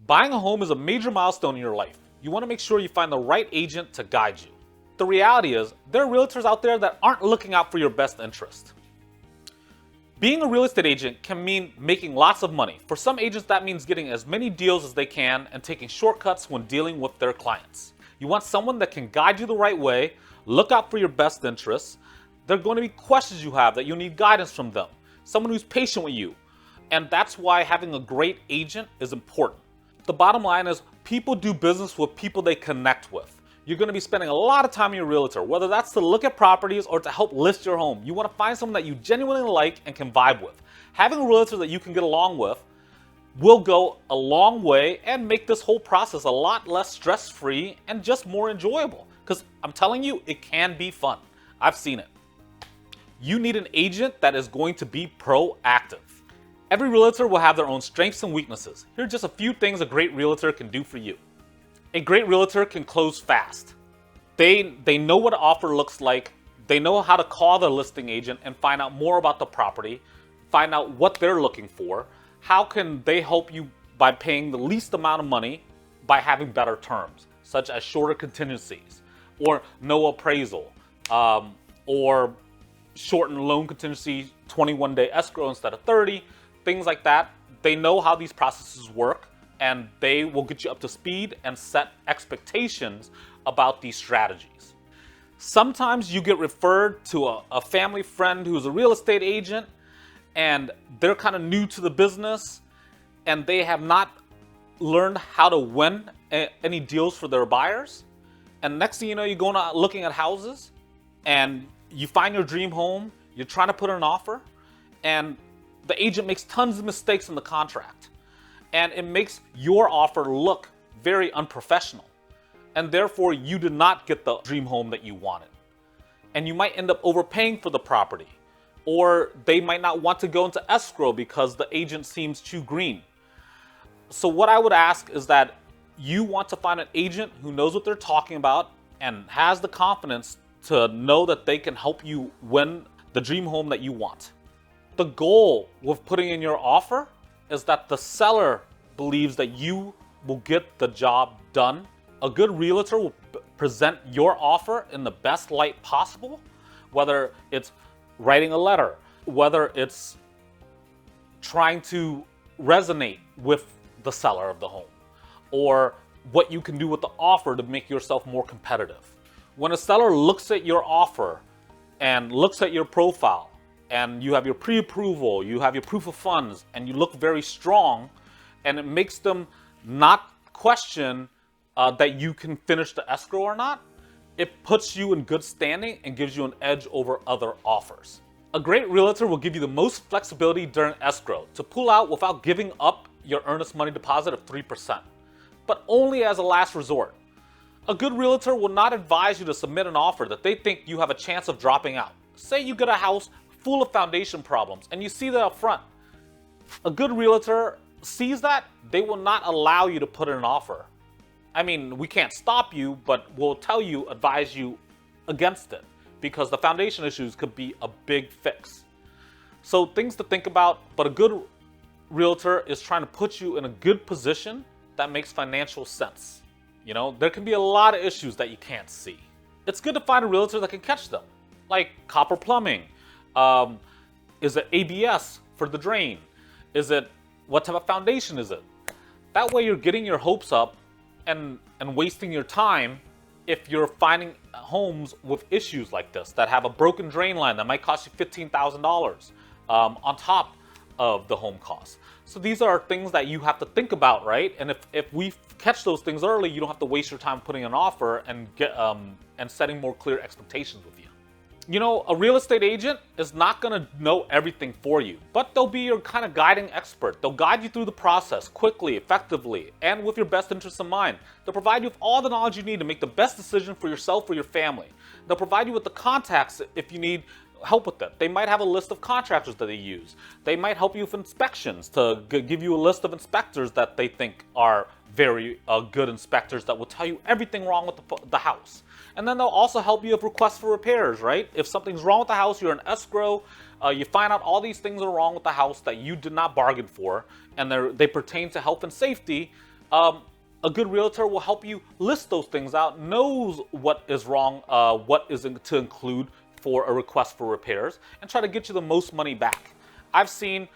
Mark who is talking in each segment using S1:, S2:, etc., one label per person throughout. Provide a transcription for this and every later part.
S1: Buying a home is a major milestone in your life. You want to make sure you find the right agent to guide you. The reality is, there are realtors out there that aren't looking out for your best interest. Being a real estate agent can mean making lots of money. For some agents, that means getting as many deals as they can and taking shortcuts when dealing with their clients. You want someone that can guide you the right way, look out for your best interests. There are going to be questions you have that you need guidance from them. Someone who's patient with you. And that's why having a great agent is important. The bottom line is, people do business with people they connect with. You're going to be spending a lot of time with your realtor, whether that's to look at properties or to help list your home. You want to find someone that you genuinely like and can vibe with. Having a realtor that you can get along with will go a long way and make this whole process a lot less stress-free and just more enjoyable. Because I'm telling you, it can be fun. I've seen it. You need an agent that is going to be proactive. Every realtor will have their own strengths and weaknesses. Here are just a few things a great realtor can do for you. A great realtor can close fast. They know what an offer looks like. They know how to call their listing agent and find out more about the property, find out what they're looking for. How can they help you by paying the least amount of money by having better terms, such as shorter contingencies, or no appraisal, or shortened loan contingency, 21-day escrow instead of 30, things like that. They know how these processes work, and they will get you up to speed and set expectations about these strategies. Sometimes you get referred to a family friend who's a real estate agent, and they're kind of new to the business, and they have not learned how to win any deals for their buyers. And next thing you know, you're going out looking at houses, and you find your dream home, you're trying to put in an offer, and the agent makes tons of mistakes in the contract. And it makes your offer look very unprofessional. And therefore, you did not get the dream home that you wanted. And you might end up overpaying for the property. Or they might not want to go into escrow because the agent seems too green. So what I would ask is that you want to find an agent who knows what they're talking about and has the confidence to know that they can help you win the dream home that you want. The goal with putting in your offer is that the seller believes that you will get the job done. A good realtor will present your offer in the best light possible, whether it's writing a letter, whether it's trying to resonate with the seller of the home, or what you can do with the offer to make yourself more competitive. When a seller looks at your offer and looks at your profile, and you have your pre-approval, you have your proof of funds, and you look very strong, and it makes them not question that you can finish the escrow or not, it puts you in good standing and gives you an edge over other offers. A great realtor will give you the most flexibility during escrow to pull out without giving up your earnest money deposit of 3%, but only as a last resort. A good realtor will not advise you to submit an offer that they think you have a chance of dropping out. Say you get a house full of foundation problems, and you see that up front. A good realtor sees that, they will not allow you to put in an offer. I mean, we can't stop you, but we'll tell you, advise you against it, because the foundation issues could be a big fix. So things to think about, but a good realtor is trying to put you in a good position that makes financial sense. You know, there can be a lot of issues that you can't see. It's good to find a realtor that can catch them, like copper plumbing. Is it ABS for the drain? Is it, what type of foundation is it? That way you're getting your hopes up and wasting your time if you're finding homes with issues like this that have a broken drain line that might cost you $15,000 on top of the home cost. So these are things that you have to think about, right? And if we catch those things early, you don't have to waste your time putting an offer and setting more clear expectations with you. You know, a real estate agent is not going to know everything for you, but they'll be your kind of guiding expert. They'll guide you through the process quickly, effectively, and with your best interests in mind. They'll provide you with all the knowledge you need to make the best decision for yourself or your family. They'll provide you with the contacts if you need help with that. They might have a list of contractors that they use. They might help you with inspections to give you a list of inspectors that they think are very good inspectors that will tell you everything wrong with the house. And then they'll also help you with requests for repairs, right? If something's wrong with the house, you're in escrow, you find out all these things are wrong with the house that you did not bargain for, and they pertain to health and safety, A good realtor will help you list those things out, knows what is wrong, what is to include for a request for repairs, and try to get you the most money back. I've seen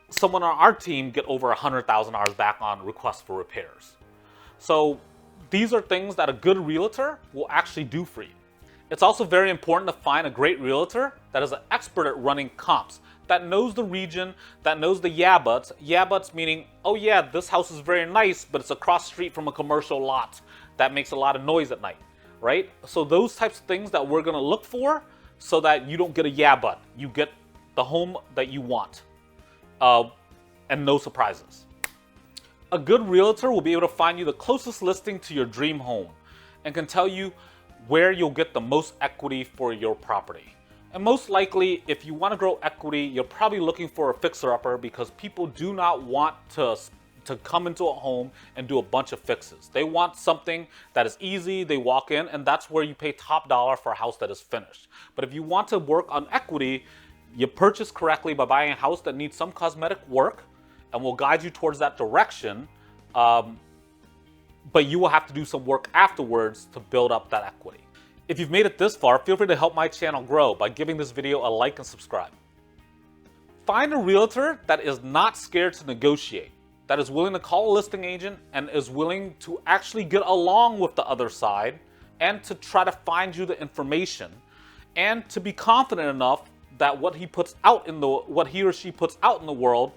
S1: someone on our team get over $100,000 back on requests for repairs. So these are things that a good realtor will actually do for you. It's also very important to find a great realtor that is an expert at running comps, that knows the region, that knows the yeah buts. Yeah buts meaning, oh yeah, this house is very nice, but it's across the street from a commercial lot that makes a lot of noise at night, right? So those types of things that we're gonna look for so that you don't get a yeah but. You get the home that you want, and no surprises. A good realtor will be able to find you the closest listing to your dream home and can tell you where you'll get the most equity for your property. And most likely, if you want to grow equity, you're probably looking for a fixer-upper because people do not want to come into a home and do a bunch of fixes. They want something that is easy, they walk in, and that's where you pay top dollar for a house that is finished. But if you want to work on equity, you purchase correctly by buying a house that needs some cosmetic work and will guide you towards that direction. But you will have to do some work afterwards to build up that equity. If you've made it this far, feel free to help my channel grow by giving this video a like and subscribe. Find a realtor that is not scared to negotiate, that is willing to call a listing agent and is willing to actually get along with the other side and to try to find you the information and to be confident enough that what he or she puts out in the world,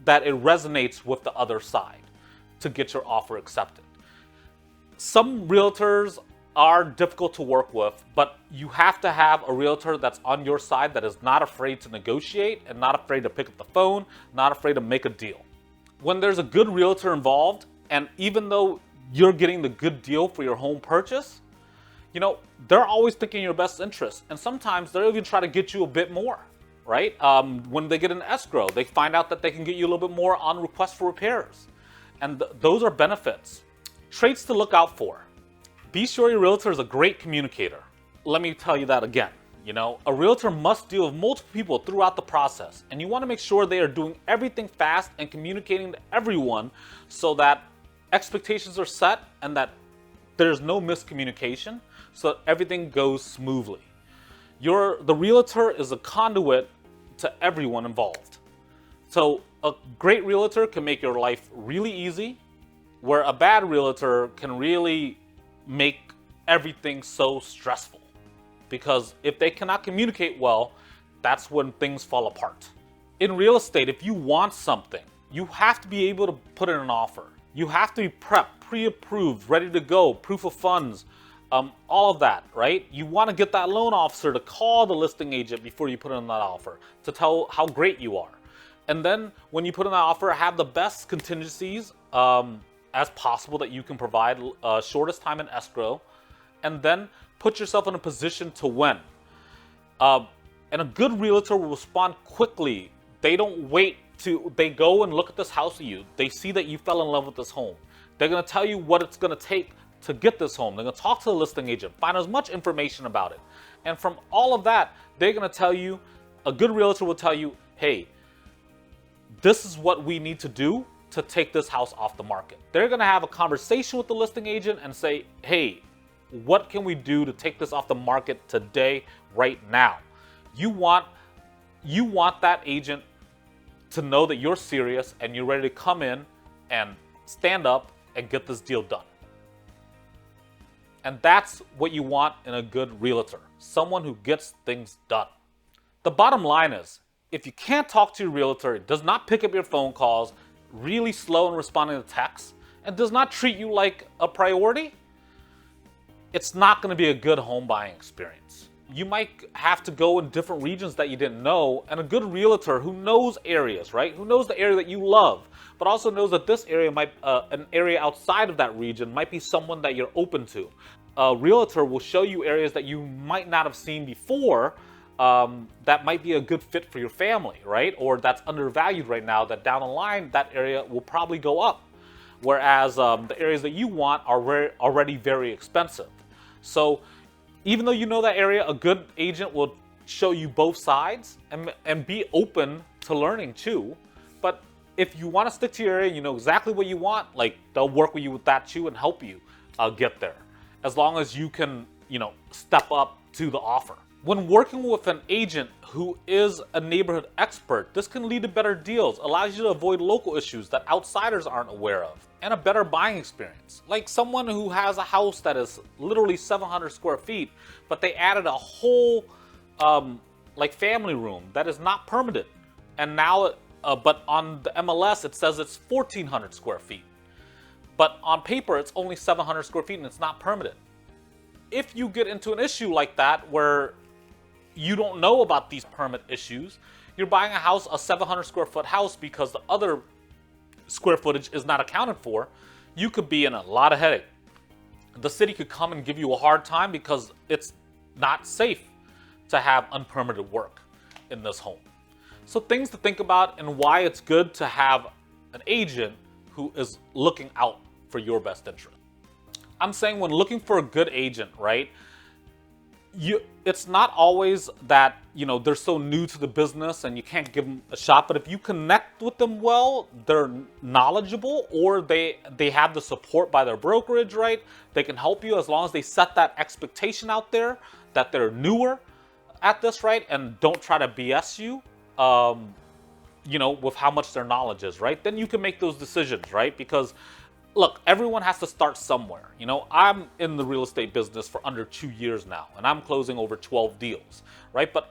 S1: that it resonates with the other side to get your offer accepted. Some realtors are difficult to work with, but you have to have a realtor that's on your side that is not afraid to negotiate and not afraid to pick up the phone, not afraid to make a deal. When there's a good realtor involved, and even though you're getting the good deal for your home purchase, they're always thinking your best interest. And sometimes they'll even try to get you a bit more, right? When they get an escrow, they find out that they can get you a little bit more on request for repairs. And those are benefits. Traits to look out for. Be sure your realtor is a great communicator. Let me tell you that again. A realtor must deal with multiple people throughout the process, and you want to make sure they are doing everything fast and communicating to everyone so that expectations are set and that there's no miscommunication, so that everything goes smoothly. The realtor is a conduit to everyone involved. So a great realtor can make your life really easy, where a bad realtor can really make everything so stressful. Because if they cannot communicate well, that's when things fall apart. In real estate, if you want something, you have to be able to put in an offer. You have to be prepped, pre-approved, ready to go, proof of funds, all of that, right? You want to get that loan officer to call the listing agent before you put in that offer to tell how great you are. And then when you put in that offer, have the best contingencies as possible that you can provide, shortest time in escrow, and then put yourself in a position to win. And a good realtor will respond quickly. They don't wait they go and look at this house with you. They see that you fell in love with this home. They're gonna tell you what it's gonna take to get this home. They're gonna talk to the listing agent, find as much information about it. And from all of that, they're gonna tell you, a good realtor will tell you, hey, this is what we need to do to take this house off the market. They're gonna have a conversation with the listing agent and say, hey, what can we do to take this off the market today, right now? You want that agent to know that you're serious and you're ready to come in and stand up and get this deal done. And that's what you want in a good realtor, someone who gets things done. The bottom line is, if you can't talk to your realtor, does not pick up your phone calls, really slow in responding to texts, and does not treat you like a priority, it's not going to be a good home buying experience. You might have to go in different regions that you didn't know, and a good realtor who knows areas, right? Who knows the area that you love, but also knows that this area an area outside of that region might be someone that you're open to. A realtor will show you areas that you might not have seen before, that might be a good fit for your family, right? Or that's undervalued right now, that down the line, that area will probably go up. Whereas the areas that you want are already very expensive. So even though you know that area, a good agent will show you both sides and be open to learning too. But if you want to stick to your area, you know exactly what you want, like they'll work with you with that too and help you get there, as long as you can, you know, step up to the offer. When working with an agent who is a neighborhood expert, this can lead to better deals, allows you to avoid local issues that outsiders aren't aware of, and a better buying experience. Like someone who has a house that is literally 700 square feet, but they added a whole like family room that is not permitted, and now but on the MLS it says it's 1,400 square feet, but on paper it's only 700 square feet and it's not permitted. If you get into an issue like that where you don't know about these permit issues, you're buying a house, a 700 square foot house, because the other square footage is not accounted for, you could be in a lot of headache. The city could come and give you a hard time because it's not safe to have unpermitted work in this home. So things to think about, and why it's good to have an agent who is looking out for your best interest. I'm saying when looking for a good agent, right? It's not always that, you know, they're so new to the business and you can't give them a shot, but if you connect with them well, they're knowledgeable, or they have the support by their brokerage, right? They can help you as long as they set that expectation out there that they're newer at this, right? And don't try to BS you, you know, with how much their knowledge is, right? Then you can make those decisions, right? Because look, everyone has to start somewhere. You know, I'm in the real estate business for under 2 years now, and I'm closing over 12 deals, right? But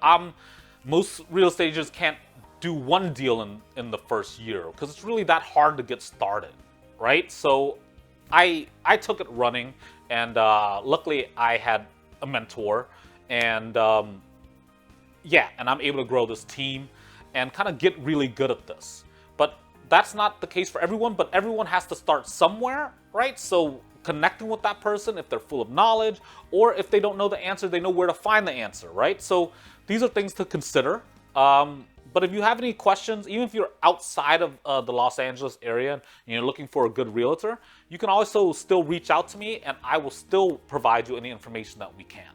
S1: most real estate agents can't do one deal in the first year because it's really that hard to get started, right? So I took it running, and luckily I had a mentor, and yeah, and I'm able to grow this team and kind of get really good at this. But that's not the case for everyone, but everyone has to start somewhere, right? So connecting with that person, if they're full of knowledge, or if they don't know the answer, they know where to find the answer, right? So these are things to consider. But if you have any questions, even if you're outside of the Los Angeles area and you're looking for a good realtor, you can also still reach out to me, and I will still provide you any information that we can.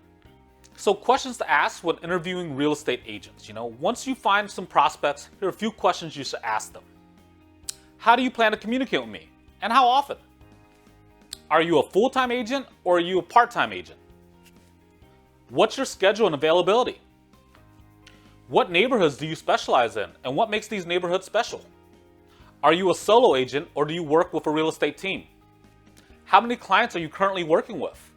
S1: So questions to ask when interviewing real estate agents. You know, once you find some prospects, here are a few questions you should ask them. How do you plan to communicate with me, and how often? Are you a full-time agent or are you a part-time agent? What's your schedule and availability? What neighborhoods do you specialize in, and what makes these neighborhoods special? Are you a solo agent or do you work with a real estate team? How many clients are you currently working with?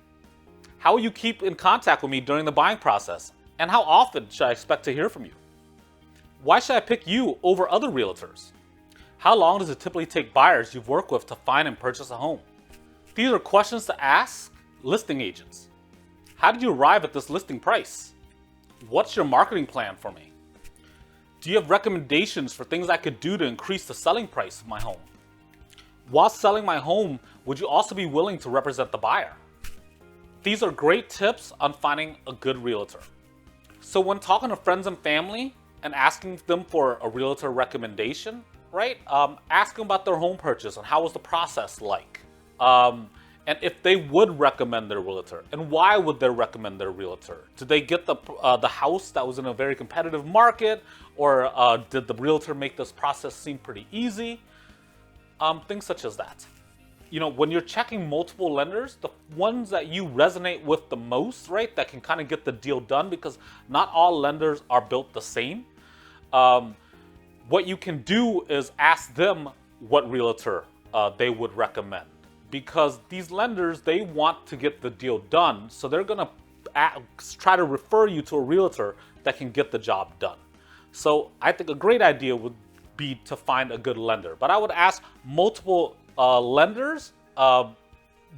S1: How will you keep in contact with me during the buying process, and how often should I expect to hear from you? Why should I pick you over other realtors? How long does it typically take buyers you've worked with to find and purchase a home? These are questions to ask listing agents. How did you arrive at this listing price? What's your marketing plan for me? Do you have recommendations for things I could do to increase the selling price of my home? While selling my home, would you also be willing to represent the buyer? These are great tips on finding a good realtor. So when talking to friends and family and asking them for a realtor recommendation, right? Ask them about their home purchase and how was the process like. And if they would recommend their realtor, and why would they recommend their realtor? Did they get the house that was in a very competitive market, or did the realtor make this process seem pretty easy? Things such as that. You know, when you're checking multiple lenders, the ones that you resonate with the most, right, that can kind of get the deal done, because not all lenders are built the same. What you can do is ask them what realtor they would recommend, because these lenders, they want to get the deal done, so they're gonna try to refer you to a realtor that can get the job done. So I think a great idea would be to find a good lender, but I would ask multiple lenders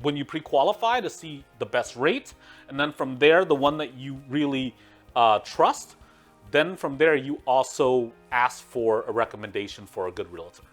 S1: when you pre-qualify to see the best rate, and then from there, the one that you really trust. Then from there, you also ask for a recommendation for a good realtor.